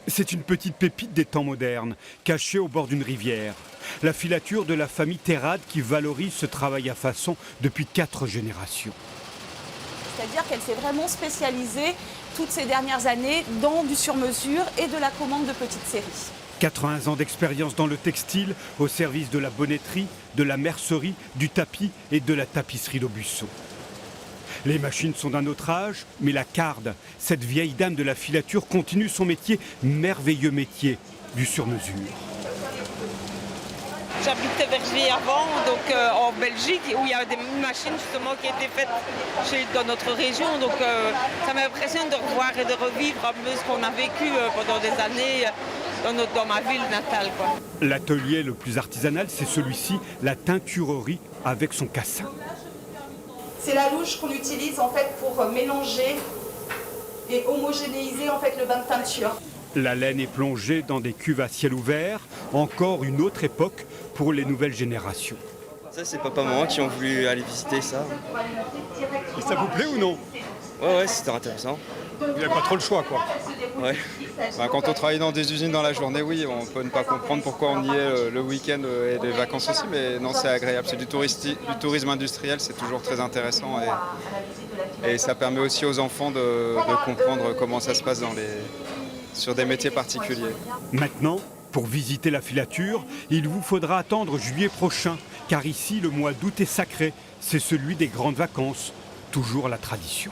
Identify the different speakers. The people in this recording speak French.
Speaker 1: C'est une petite pépite des temps modernes, cachée au bord d'une rivière. La filature de la famille Terrade qui valorise ce travail à façon depuis 4 générations.
Speaker 2: C'est-à-dire qu'elle s'est vraiment spécialisée toutes ces dernières années dans du sur-mesure et de la commande de petites séries.
Speaker 1: 80 ans d'expérience dans le textile, au service de la bonnetterie, de la mercerie, du tapis et de la tapisserie d'Aubusson. Les machines sont d'un autre âge, mais la Carde, cette vieille dame de la filature, continue son métier, merveilleux métier, du sur-mesure.
Speaker 3: J'habitais Verviers avant, donc en Belgique, où il y a des machines justement qui étaient faites dans notre région. Donc ça m'impressionne de revoir et de revivre un peu ce qu'on a vécu pendant des années dans ma ville natale, quoi.
Speaker 1: L'atelier le plus artisanal, c'est celui-ci, la teinturerie avec son cassin.
Speaker 2: C'est la louche qu'on utilise en fait pour mélanger et homogénéiser en fait le bain de teinture.
Speaker 1: La laine est plongée dans des cuves à ciel ouvert, encore une autre époque pour les nouvelles générations.
Speaker 4: Ça, c'est papa et maman qui ont voulu aller visiter ça.
Speaker 1: Et ça vous plaît ou non?
Speaker 4: Ouais, c'était intéressant.
Speaker 1: Il n'y a pas trop le choix, quoi.
Speaker 4: Ouais.
Speaker 5: Quand on travaille dans des usines dans la journée, oui, on peut ne pas comprendre pourquoi on y est le week-end et les vacances aussi, mais non, c'est agréable. C'est du tourisme industriel, c'est toujours très intéressant et ça permet aussi aux enfants de comprendre comment ça se passe sur des métiers particuliers.
Speaker 1: Maintenant, pour visiter la filature, il vous faudra attendre juillet prochain, car ici, le mois d'août est sacré. C'est celui des grandes vacances, toujours la tradition.